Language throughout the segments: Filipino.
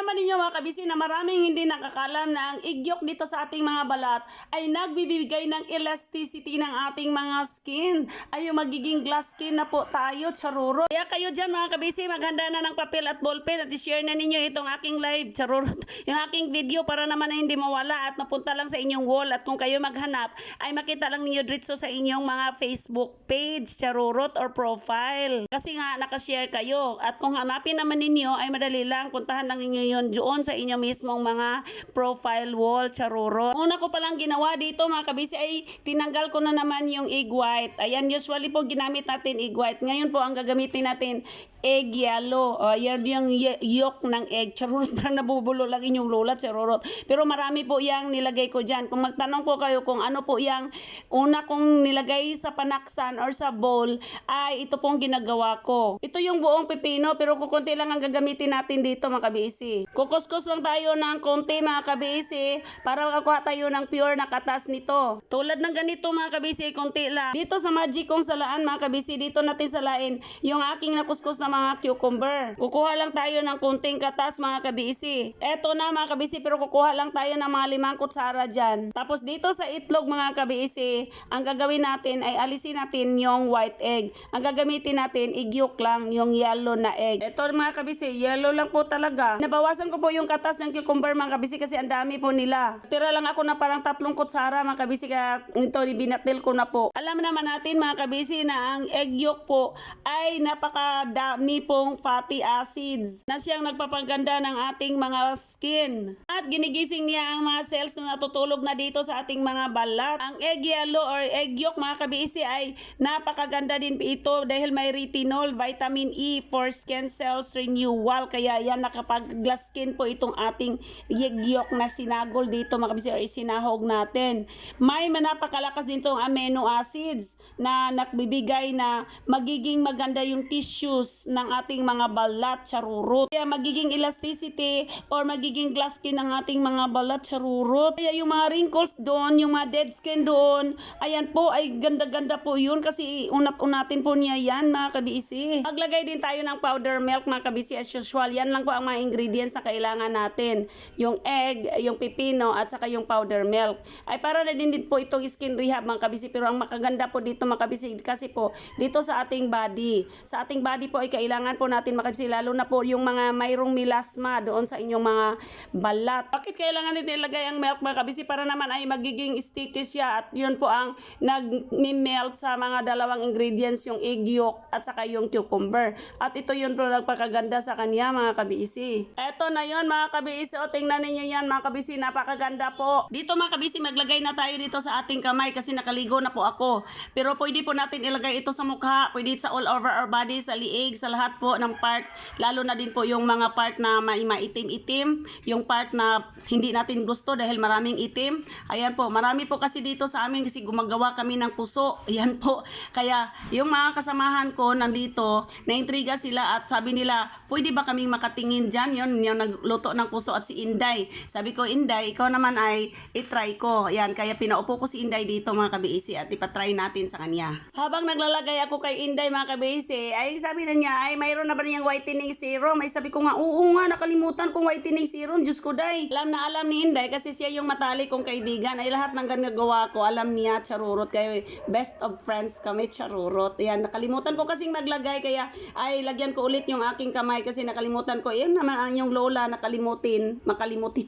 naman ninyo mga kabisi na maraming hindi nakakalam na ang igyok dito sa ating mga balat ay nagbibigay ng elasticity ng ating mga skin. Ay magiging glass skin na po tayo, charurot. Kaya kayo dyan mga kabisi, maghanda na ng papel at ballpen at i-share na ninyo itong aking live, charurot. Yung aking video para naman na hindi mawala at mapunta lang sa inyong wall. At kung kayo maghanap, ay makita lang ninyo dito sa inyong mga Facebook page, charurot or profile. Kasi nga nakashare kayo. At kung hanapin naman ninyo ay madali lang, puntahan lang ninyo yun doon sa inyo mismong mga profile wall, charurot. Una ko palang ginawa dito mga kabisi ay tinanggal ko na naman yung egg white. Ayan, usually po ginamit natin egg white. Ngayon po ang gagamitin natin egg yellow. Yan yung yolk ng egg. Charurot, parang nabubulo lang inyong lola, charurot. Pero marami po yung nilagay ko dyan. Kung magtanong po kayo kung ano po yung una kong nilagay sa panaksan or sa bowl, ay ito pong ginagawa ko. Ito yung buong pipino pero kukunti lang ang gagamitin natin dito mga kabisi. Kukuskus lang tayo ng konti mga kabisi para makakuha tayo ng pure na katas nito. Tulad ng ganito mga kabisi, konti lang. Dito sa magic kong salaan mga kabisi, dito natin salain yung aking nakuskus na mga cucumber. Kukuha lang tayo ng konting katas mga kabisi. Eto na mga kabisi, pero kukuha lang tayo ng mga 5 kutsara dyan. Tapos dito sa itlog mga kabisi, ang gagawin natin ay alisin natin yung white egg. Ang gagamitin natin, igyok lang yung yellow na egg. Eto mga kabisi, yellow lang po talaga. Nabawasan ko po yung katas ng cucumber mga kabisi kasi ang dami po nila. Tira lang ako na parang 3 kutsara mga kabisi kaya ito binatil ko na po. Alam naman natin mga kabisi na ang egg yolk po ay napakadami pong fatty acids na siyang nagpapaganda ng ating mga skin. At ginigising niya ang mga cells na natutulog na dito sa ating mga balat. Ang egg yellow or egg yolk mga kabisi ay napakaganda din ito dahil may retinol, vitamin E for skin cells renewal. Kaya yan nakapag-glass skin po itong ating egg yolk na sinagol dito mga kabisi or isinahog natin. May napakalakas din itong amino acids na nagbibigay na magiging maganda yung tissues ng ating mga balat, charurot. Kaya magiging elasticity or magiging glass skin ng ating mga balat, charurot. Kaya yung mga wrinkles doon, yung mga dead skin doon, ayan po ay ganda-ganda po yun kasi unat-unatin po niya yan mga kabisi. Maglagay din tayo ng powder milk mga kabisi as usual. Yan lang po ang mga ingredients na kailangan natin. Yung egg, yung pipino at saka yung powder milk. Ay para na din po itong skin rehab mga kabisi, pero ang makaganda po dito mga kabisi kasi po dito sa ating body. Sa ating body po ay kailangan po natin mga kabisi, lalo na po yung mga mayroong melasma doon sa inyong mga balat. Bakit kailangan natin ilagay ang milk mga kabisi? Para naman ay magiging sticky siya at yun po ang nag-melt sa mga dalawang ingredients, yung egg yolk at saka yung cucumber. At ito yun po nagpakaganda sa kanya mga kabisi. Eto na yun mga kabisi, o tingnan ninyo yan mga kabisi, napakaganda po. Dito mga kabisi, maglagay na tayo dito sa ating kamay kasi nakaligo na po ako. Pero pwede po natin ilagay ito sa mukha, pwede sa all over our body, sa liig, sa lahat po ng part, lalo na din po yung mga part na maitim-itim, yung part na hindi natin gusto dahil maraming itim. Ayan po, marami po kasi dito sa amin kasi gumagawa kami ng puso. Ayan po, kaya yung mga kasamahan ko nandito, naintriga sila at sabi nila, pwede ba kaming makatingin dyan? Yun, yung nagluto ng puso at si Inday. Sabi ko, Inday, ikaw naman ay itry ko. Ayan, kaya pinaupo ko si Inday dito mga kabisi at ipatry natin sa kanya. Habang naglalagay ako kay Inday mga kabisi, ay sabi na niya, ay mayroon na ba niyang whitening serum? Ay sabi ko nga, oo nga, nakalimutan kong whitening serum. Diyos ko day. Alam na alam ni Inday kasi siya yung matalik kong kaibigan. Ay lahat ng ginagawa ko, alam niya, charurot. Kaya best of friends kami, charurot. Ayan, nakalimutan ko kasing maglagay kaya ay lagyan ko ulit yung aking kamay kasi nakalimutan ko. Yan naman ang yung lola makalimutin,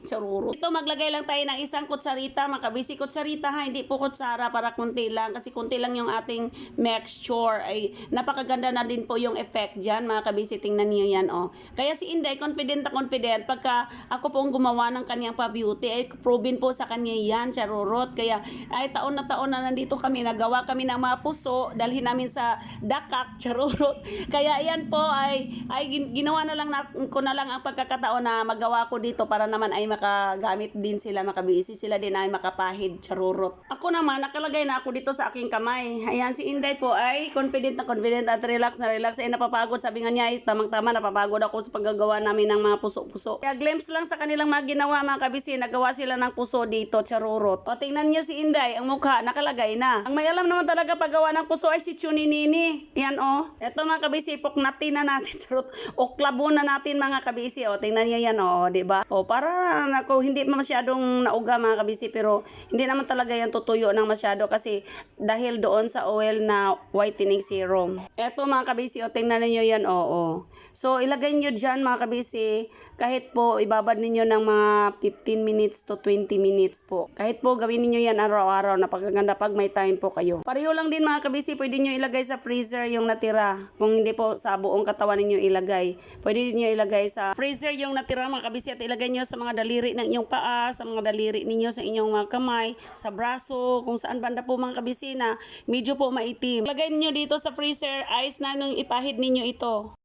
charurot. Ito maglagay lang tayo ng isang kutsarita, makabisi kutsarita ha, hindi po kutsara para kunti lang kasi kunti lang yung ating mixture. Ay napakaganda na din po yung effect dyan mga kabisi, tingnan niyo yan oh. Kaya si Inday confident na confident pagka ako pong gumawa ng kanyang pa-beauty ay proven po sa kanya yan, charurot. Kaya ay taon na nandito kami, nagawa kami ng mga puso, dalhin namin sa Dakak, charurot. Kaya yan po ay ginawa na lang ko na lang ang pagkakataon na magawa ko dito para naman ay makagamit din sila, makabisi sila din ay makapahid, charurot. Ako naman nakalagay na ako dito sa aking kamay. Ayan si Inday po ay confident na confident at relax na relax ay napapagod napapagod. Sabi nga niya, tamang-tama, napapagod ako sa paggagawa namin ng mga puso-puso. Kaya glimpse lang sa kanilang mga ginawa mga kabisi, nagawa sila ng puso dito, charurot. O tingnan niyo si Inday, ang mukha, nakalagay na. Ang may alam naman talaga paggawa ng puso ay si Chuninini. Yan o. Ito mga kabisi, puknatin na natin, charot. O klabon na natin mga kabisi. O tingnan niyo yan o, diba? O para ako, hindi masyadong nauga mga kabisi, pero hindi naman talaga yan tutuyo ng masyado kasi dahil doon sa oil na whitening serum. Eto mga kabisi, o tingnan niyo yan, oo. So ilagay niyo dyan mga kabisi, kahit po ibabad ninyo ng mga 15 minutes to 20 minutes po. Kahit po gawin niyo yan araw-araw, napakaganda pag may time po kayo. Pareho lang din mga kabisi, pwede niyo ilagay sa freezer yung natira. Kung hindi po sa buong katawan ninyo ilagay, pwede niyo ilagay sa freezer yung natira mga kabisi at ilagay niyo sa mga daliri ng inyong paa, sa mga daliri ninyo sa inyong mga kamay, sa braso, kung saan banda po mga kabisi na medyo po maitim. Lagay niyo dito sa freezer, ice na nung ipahid ninyo ito.